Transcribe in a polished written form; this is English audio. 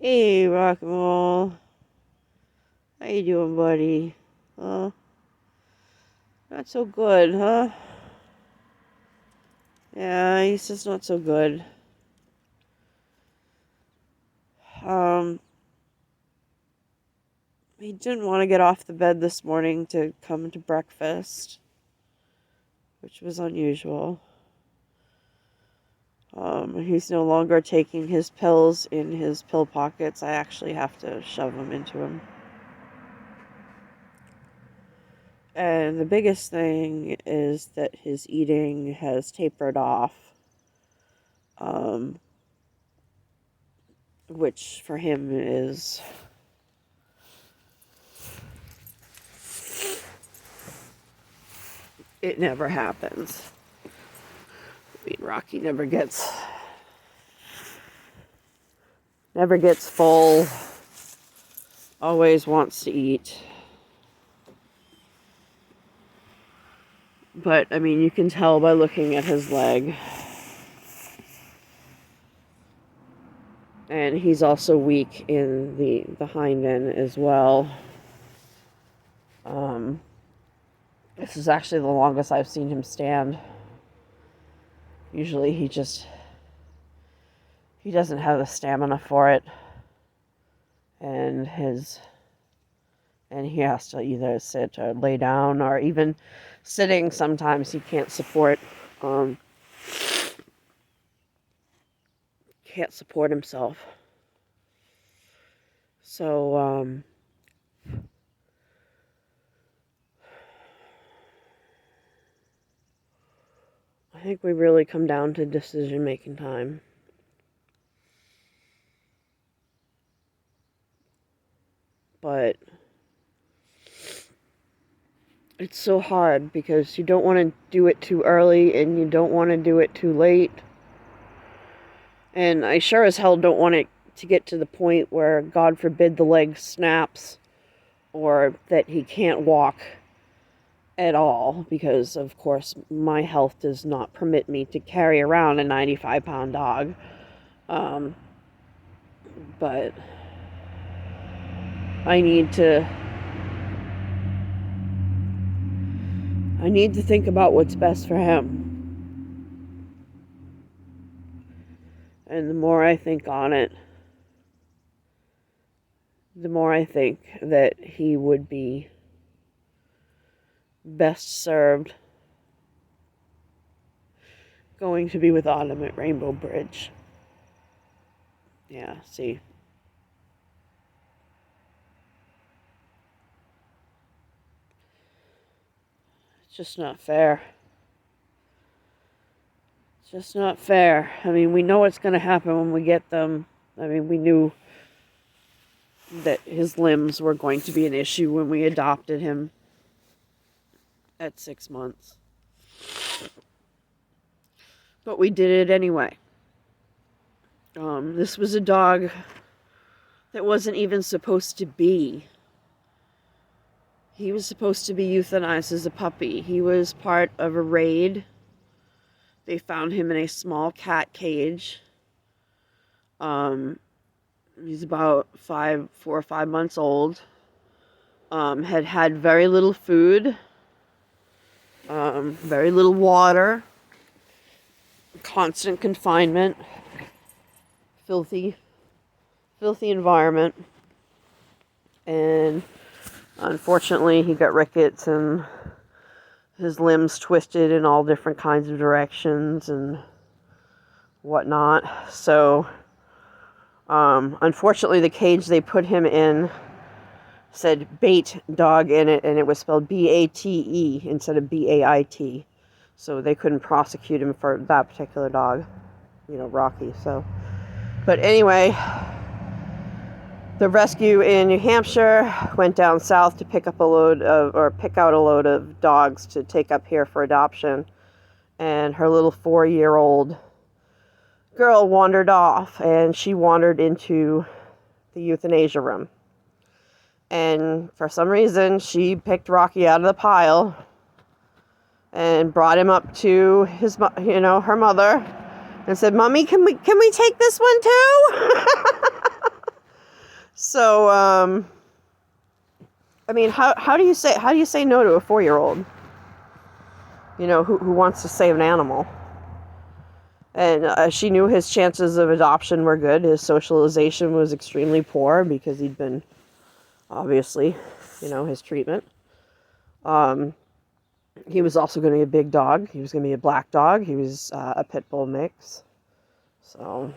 Hey, rock and roll. How you doing, buddy? Not so good, huh? Yeah, he's just not so good. Um, he didn't want to get off the bed this morning to come to breakfast, which was unusual. He's no longer taking his pills in his pill pockets. I actually have to shove them into him. And the biggest thing is that his eating has tapered off. Which for him is it never happens. I mean, Rocky never gets full, always wants to eat. But I mean, you can tell by looking at his leg. And he's also weak in the hind end as well. This is actually the longest I've seen him stand. Usually he doesn't have the stamina for it. And he has to either sit or lay down, or even sitting sometimes he can't support himself. So I think we really come down to decision-making time. But it's so hard because you don't want to do it too early and you don't want to do it too late. And I sure as hell don't want it to get to the point where, God forbid, the leg snaps or that he can't walk at all, because of course my health does not permit me to carry around a 95-pound dog. But I need to think about what's best for him. And the more I think on it, the more I think that he would be best served going to be with Autumn at Rainbow Bridge. Yeah, see. It's just not fair. It's just not fair. I mean, we know what's going to happen when we get them. I mean, we knew that his limbs were going to be an issue when we adopted him at 6 months. But we did it anyway. This was a dog that wasn't even supposed to be. He was supposed to be euthanized as a puppy. He was part of a raid. They found him in a small cat cage. He's about 4 or 5 months old. Had very little food. Very little water. Constant confinement. Filthy environment. And unfortunately, he got rickets and his limbs twisted in all different kinds of directions and whatnot. So, unfortunately, the cage they put him in said bait dog in it, and it was spelled B-A-T-E instead of B-A-I-T. So they couldn't prosecute him for that particular dog, Rocky. So, but anyway, the rescue in New Hampshire went down south to pick out a load of dogs to take up here for adoption. And her little 4-year-old girl wandered off, and she wandered into the euthanasia room. And for some reason, she picked Rocky out of the pile and brought him up to her mother and said, "Mommy, can we take this one too?" So, I mean, how do you say no to a 4-year-old? You know, who wants to save an animal? And she knew his chances of adoption were good. His socialization was extremely poor because he'd been, obviously, you know, his treatment. He was also going to be a big dog. He was going to be a black dog. He was a pit bull mix. So,